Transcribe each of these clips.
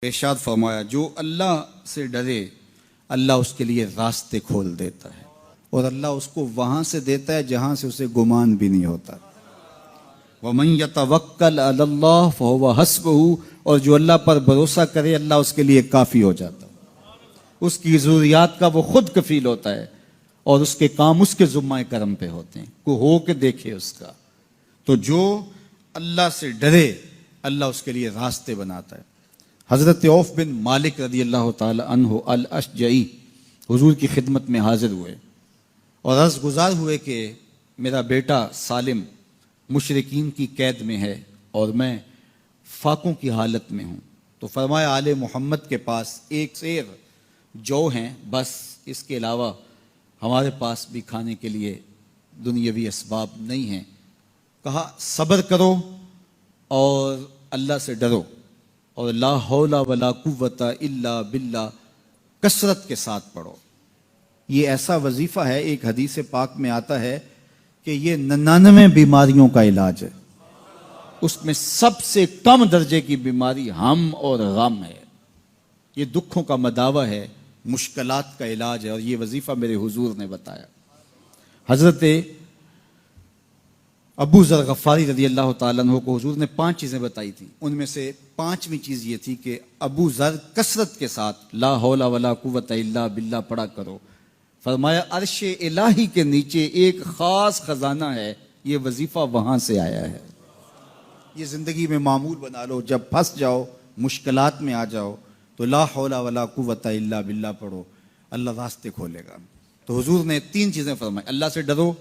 ارشاد فرمایا جو اللہ سے ڈرے اللہ اس کے لیے راستے کھول دیتا ہے اور اللہ اس کو وہاں سے دیتا ہے جہاں سے اسے گمان بھی نہیں ہوتا۔ وَمَن يَتَوَكَّلْ عَلَى اللَّهِ فَهُوَ حَسْبُهُ، اور جو اللہ پر بھروسہ کرے اللہ اس کے لیے کافی ہو جاتا ہے، اس کی ضروریات کا وہ خود کفیل ہوتا ہے اور اس کے کام اس کے ذمہ کرم پہ ہوتے ہیں، کو ہو کے دیکھے اس کا۔ تو جو اللہ سے ڈرے اللہ اس کے لیے راستے بناتا ہے۔ حضرت عوف بن مالک رضی اللہ تعالی عنہ الاشجعی حضور کی خدمت میں حاضر ہوئے اور عرض گزار ہوئے کہ میرا بیٹا سالم مشرکین کی قید میں ہے اور میں فاقوں کی حالت میں ہوں، تو فرمایا آل محمد کے پاس ایک سیر جو ہیں، بس اس کے علاوہ ہمارے پاس بھی کھانے کے لیے دنیاوی اسباب نہیں ہیں۔ کہا صبر کرو اور اللہ سے ڈرو اور لا حول ولا قوت الا باللہ کثرت کے ساتھ پڑھو۔ یہ ایسا وظیفہ ہے، ایک حدیث پاک میں آتا ہے کہ یہ 99 بیماریوں کا علاج ہے، اس میں سب سے کم درجے کی بیماری ہم اور غم ہے، یہ دکھوں کا مداوع ہے، مشکلات کا علاج ہے، اور یہ وظیفہ میرے حضور نے بتایا۔ حضرت ابو ذر غفاری رضی اللہ تعالیٰ عنہ کو حضور نے 5 چیزیں بتائی تھی، ان میں سے 5ویں چیز یہ تھی کہ ابو ذر کثرت کے ساتھ لا حول ولا قوت الا باللہ پڑھا کرو۔ فرمایا عرش الہی کے نیچے ایک خاص خزانہ ہے، یہ وظیفہ وہاں سے آیا ہے، یہ زندگی میں معمول بنا لو، جب پھنس جاؤ مشکلات میں آ جاؤ تو لا حول ولا قوت الا باللہ پڑھو، اللہ راستے کھولے گا۔ تو حضور نے 3 چیزیں فرمائی، اللہ سے ڈرو،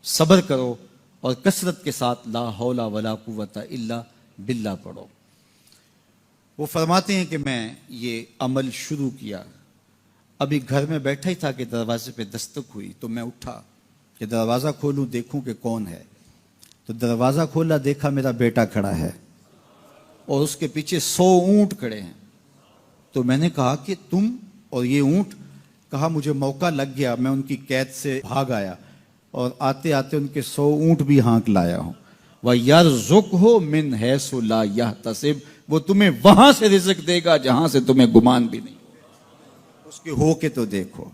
صبر کرو اور کثرت کے ساتھ لا حول ولا قوت الا باللہ پڑھو۔ وہ فرماتے ہیں کہ میں یہ عمل شروع کیا، ابھی گھر میں بیٹھا ہی تھا کہ دروازے پہ دستک ہوئی، تو میں اٹھا کہ دروازہ کھولوں دیکھوں کہ کون ہے، تو دروازہ کھولا، دیکھا میرا بیٹا کھڑا ہے اور اس کے پیچھے 100 اونٹ کھڑے ہیں۔ تو میں نے کہا کہ تم اور یہ اونٹ؟ کہا مجھے موقع لگ گیا، میں ان کی قید سے بھاگ آیا اور آتے آتے ان کے 100 اونٹ بھی ہانک لایا ہوں۔ وَيَرْزُقْهُ مِنْ حَيْثُ لَا يَحْتَسِبُ، وہ تمہیں وہاں سے رزق دے گا جہاں سے تمہیں گمان بھی نہیں، اس کے ہو کے تو دیکھو۔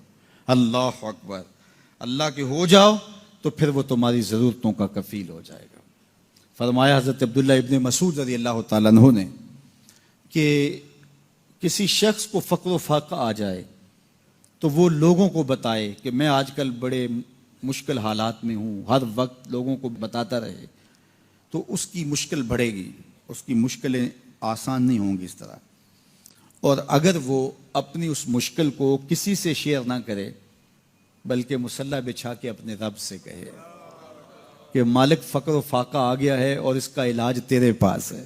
اللہ اکبر، اللہ کے ہو جاؤ تو پھر وہ تمہاری ضرورتوں کا کفیل ہو جائے گا۔ فرمایا حضرت عبداللہ ابن مسعود رضی اللہ تعالیٰ عنہ نے کہ کسی شخص کو فقر و فاقہ آ جائے تو وہ لوگوں کو بتائے کہ میں آج کل بڑے مشکل حالات میں ہوں، ہر وقت لوگوں کو بتاتا رہے تو اس کی مشکل بڑھے گی، اس کی مشکلیں آسان نہیں ہوں گی اس طرح۔ اور اگر وہ اپنی اس مشکل کو کسی سے شیئر نہ کرے بلکہ مصلی بچھا کے اپنے رب سے کہے کہ مالک فقر و فاقہ آ گیا ہے اور اس کا علاج تیرے پاس ہے،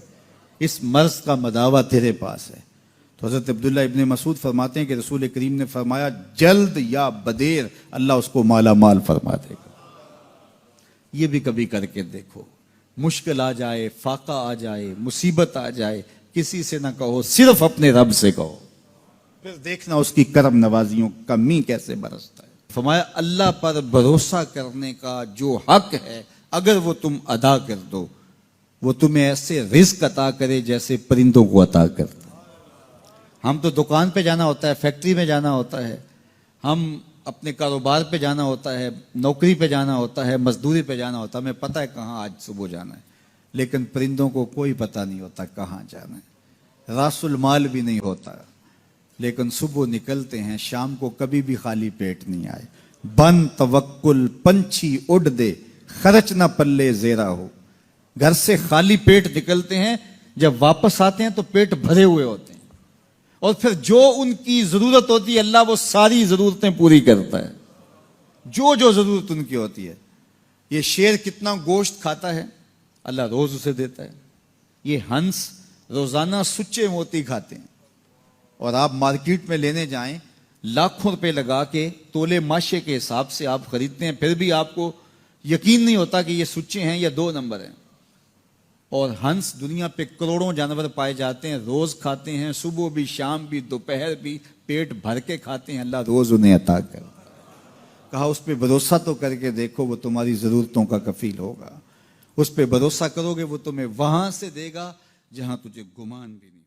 اس مرض کا مداوع تیرے پاس ہے، تو حضرت عبداللہ ابن مسعود فرماتے ہیں کہ رسول کریم نے فرمایا جلد یا بدیر اللہ اس کو مالا مال فرما دے گا۔ یہ بھی کبھی کر کے دیکھو، مشکل آ جائے، فاقہ آ جائے، مصیبت آ جائے، کسی سے نہ کہو، صرف اپنے رب سے کہو، پھر دیکھنا اس کی کرم نوازیوں کا می کیسے برستا ہے۔ فرمایا اللہ پر بھروسہ کرنے کا جو حق ہے اگر وہ تم ادا کر دو، وہ تمہیں ایسے رزق عطا کرے جیسے پرندوں کو عطا کرتا ہے۔ ہم تو دکان پہ جانا ہوتا ہے، فیکٹری میں جانا ہوتا ہے، ہم اپنے کاروبار پہ جانا ہوتا ہے، نوکری پہ جانا ہوتا ہے، مزدوری پہ جانا ہوتا ہے، ہمیں پتہ ہے کہاں آج صبح جانا ہے، لیکن پرندوں کو کوئی پتہ نہیں ہوتا کہاں جانا ہے، راس المال بھی نہیں ہوتا، لیکن صبح نکلتے ہیں، شام کو کبھی بھی خالی پیٹ نہیں آئے۔ بن توکل پنچھی اڑ دے، خرچ نہ پلے زیرا ہو، گھر سے خالی پیٹ نکلتے ہیں، جب واپس آتے ہیں تو پیٹ بھرے ہوئے ہوتے ہیں، اور پھر جو ان کی ضرورت ہوتی ہے اللہ وہ ساری ضرورتیں پوری کرتا ہے، جو ضرورت ان کی ہوتی ہے۔ یہ شیر کتنا گوشت کھاتا ہے اللہ روز اسے دیتا ہے، یہ ہنس روزانہ سچے موتی کھاتے ہیں، اور آپ مارکیٹ میں لینے جائیں لاکھوں روپے لگا کے تولے ماشے کے حساب سے آپ خریدتے ہیں، پھر بھی آپ کو یقین نہیں ہوتا کہ یہ سچے ہیں یا 2 نمبر ہیں۔ اور ہنس دنیا پہ کروڑوں جانور پائے جاتے ہیں، روز کھاتے ہیں، صبح بھی، شام بھی، دوپہر بھی، پیٹ بھر کے کھاتے ہیں، اللہ روز انہیں عطا کرتا ہے۔ کہا اس پہ بھروسہ تو کر کے دیکھو، وہ تمہاری ضرورتوں کا کفیل ہوگا، اس پہ بھروسہ کرو گے وہ تمہیں وہاں سے دے گا جہاں تجھے گمان بھی نہیں۔